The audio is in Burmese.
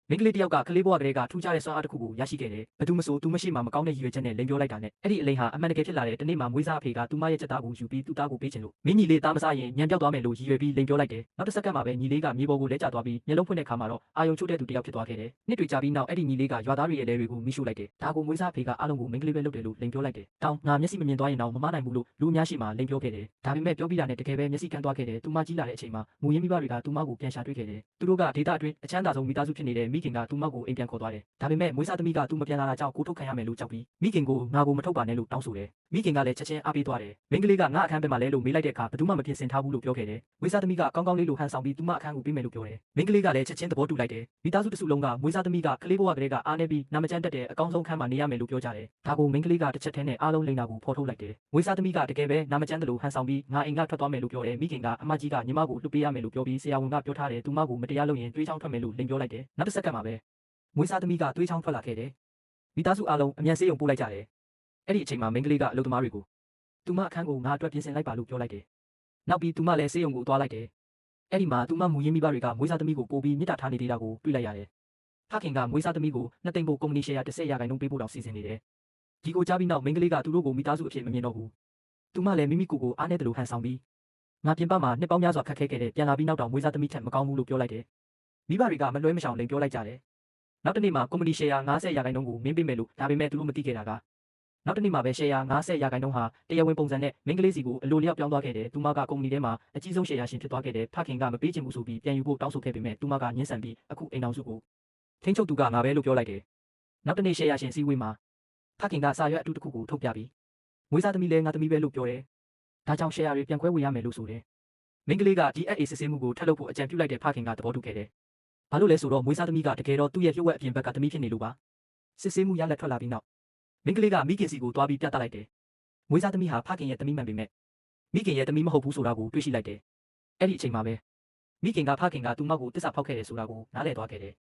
မိန်းကလေးတယောက်ကကလေးဘဝကလေးကထူးခြားတဲ့စွမ်းအားတစ်ခုကိုရရှိခဲ့တယ်။ဘယ်သူမဆိုသူမရှိမှမကောင်းတဲ့ရည်ရွယ်ချက်နဲ့လိန်ပြောလိုက်တာနဲ့အဲ့ဒီအလိန်ဟာအမှန်တကယ်ဖြစ်လာတဲ့တနေ့မှမွေးစားအဖေကသူမရဲ့ချက်သားကိုယူပြီးသူ့သားကိုပေးချင်လို့မင်းညီလေးသားမစားရင်ညံပြောက်သွားမယ်လို့ရည်ရွယ်ပြီးလိန်ပြောလိုက်တယ်။နောက်တစ်စက္ကန့်မှာပဲညီလေးကမြေပေါ်ကိုလဲကျသွားပြီးမျက်လုံးဖွင့်တဲ့ခါမှာတော့အာယုံချို့တဲ့သူတယောက်ဖြစ်သွားခဲ့တယ်။နှစ်တွေကြာပြီးနောက်အဲ့ဒီညီလေးကရွာသားတွေရဲ့လဲတွေကိုမိရှို့လိုက်တယ်။ဒါကိုမွေးစားအဖေကအားလုံးကိုမိန်းကလေးပဲလုပ်တယ်လို့လိန်ပြောလိုက်တယ်။တောင်းငါမျက်စိမမြင်သွားရင်တော့မမနိုင်ဘူးလို့လူအများရှိမှလိန်ပြောခဲ့တယ်။ဒါပေမဲ့ပြောပြီးတာနဲ့တကယ်ပဲမျက်စိကန်းသွားခဲ့တယ်။သူမကြီးလာတဲ့အချိန်မှာမူရင်းမိဘတွေကသူမကိုပြန်ရှာတွေ့ခဲ့တယ်။သူတို့ကဒေတာအတွင်းအချမ်းသာဆုံးမိသားစုဖြစ်နေတဲ့မိခင်ကသူမကိုအိမ်ပြန်ခေါ်သွားတယ်။ဒါပေမဲ့မွေးစားသမီးကသူမပြန်လာတာကြောင့်ကိုထုတ်ခံရမယ်လို့ကြောက်ပြီးမိခင်ကိုငါကိုမထုတ်ပါနဲ့လို့တောင်းဆိုတယ်။မိခင်ကလည်းချက်ချင်းအားပေးသွားတယ်။မိန်းကလေးကငါအခန်းဘက်မှာလဲလို့မေးလိုက်တဲ့အခါဘယ်သူမှမပြင်ဆင်ထားဘူးလို့ပြောခဲ့တယ်။မွေးစားသမီးကကောင်းကောင်းလေးလို့ဟန်ဆောင်ပြီးသူမအခန်းကိုပေးမယ်လို့ပြောတယ်။မိန်းကလေးကလည်းချက်ချင်းသဘောတူလိုက်တယ်။မိသားစုတစ်စုလုံးကမွေးစားသမီးကကလေးဘဝကလေးကအားနေပြီးနာမကျန်းတက်တဲ့အကောင်းဆုံးခန်းမှာနေရမယ်လို့ပြောကြတယ်။ဒါကိုမိန်းကလေးကတစ်ချက်တည်းနဲ့အားလုံးလိန်နာကိုဖော်ထုတ်လိုက်တယ်။မွေးစားသမီးကတကယ်ပဲနာမကျန်းတယ်လို့ဟန်ဆောင်ပြီးငါအိမ်ကထွက်သွားမယ်လို့ပြောတယ်။မိခင်ကအမကြီးကညီမကိုလွတ်ပေးရမယ်လို့ပြောပြီးဆရာဝန်ကပြောထားတယ်သူမကိုမတရားလုပ်ရင်တွေးချောင်းထွက်မယ်လို့လိန်ပြောလိုက်တယ်။နောက်တစ်စက္ကန့်မှာပဲမွေးစားသမီးကတွေးချောင်းထွက်လာခဲ့တယ်။မိသားစုအားလုံးအမြန်ဆေးရုံပို့လိုက်ကြတယ်။အဲ့ဒီအချိန်မှာမိန်းကလေးကအလုပ်သမားတွေကိုသူမအခန်းကိုငါအတွက်ပြင်ဆင်လိုက်ပါလို့ပြောလိုက်တယ်။နောက်ပြီးသူမလည်းဆေးရုံကိုသွားလိုက်တယ်။အဲ့ဒီမှာသူမမူရင်းမိဘတွေကမွေးစားသမီးကိုပို့ပြီးမြစ်တာထားနေသေးတာကိုတွေ့လိုက်ရတယ်။ဖခင်ကမွေးစားသမီးကို2သိန်းဖို့ကုမ္ပဏီရှယ်ယာ10%ပေးဖို့တောင်စီစဉ်နေတယ်။ဒီကိုကြားပြီးနောက်မိန်းကလေးကသူတို့ကိုမိသားစုအဖြစ်မမြင်တော့ဘူး။သူမလည်းမိမိကိုယ်ကိုအားနဲ့တယ်လို့ဟန်ဆောင်ပြီးငါပြင်ပမှာနှစ်ပေါင်းများစွာခက်ခဲခဲ့တဲ့ပြန်လာပြီးနောက်တော့မွေးစားသမီးထက်မကောင်းဘူးလို့ပြောလိုက်တယ်။မိဘတွေကမလွဲမရှောင်လိန်ပြောလိုက်ကြတယ်။နောက်တစ်နေ့မှာကုမ္ပဏီရှယ်ယာ90%ကိုမင်းပေးမယ်လို့ဒါပေမဲ့သူတို့မသိခဲ့တာကနောက်တစ်နေ့မှာပဲရှယ်ယာ90%ဟာတရားဝင်ပုံစံနဲ့မိန်းကလေးစီကိုအလိုလျောက်ပြောင်းသွားခဲ့တယ်။သူမကကုမ္ပဏီထဲမှာအကြီးဆုံးရှယ်ယာရှင်ဖြစ်သွားခဲ့တယ်။ဖခင်ကမပေးချင်ဘူးဆိုပြီးပြန်ယူဖို့တောင်းဆိုခဲ့ပေမဲ့သူမကညှင်းဆန်ပြီးအခုအိမ်တော်စုကိုထိန်းချုပ်သူကငါပဲလို့ပြောလိုက်တယ်။နောက်တစ်နေ့ရှယ်ယာရှင်စီဝေးမှာဖခင်ကစာရွက်အတူတစ်ခုကိုထုတ်ပြပြီးမွေးစားသမီးလည်းငါသမီးပဲလို့ပြောတယ်။ဒါကြောင့်ရှယ်ယာတွေပြန်ခွဲဝေရမယ်လို့ဆိုတယ်။မိန်းကလေးကဒီအစစ်ဆေးမှုကိုထပ်လုပ်ဖို့အကြံပြုလိုက်တဲ့ဖခင်ကသဘောတူခဲ့တယ်။ဘာလို့လဲဆိုတော့မွေးစားသမီးကတကယ်တော့သူ့ရဲ့လျှို့ဝှက်အပြင်ဘက်ကသမီးဖြစ်နေလို့ပါ။စစ်ဆေးမှုရလက်ထွက်လာပြီးနောက်မိန်းကလေးကမိခင်စီကိုသွားပြီးပြသလိုက်တယ်။မွေးစားသမီးဟာဖခင်ရဲ့သမီးမှန်ပေမဲ့မိခင်ရဲ့သမီးမဟုတ်ဘူးဆိုတာကိုတွေ့ရှိလိုက်တယ်။အဲ့ဒီအချိန်မှာပဲမိခင်ကဖခင်ကသူ့မောက်ကိုတစ္ဆာဖောက်ခဲ့တယ်ဆိုတာကိုနားလည်သွားခဲ့တယ်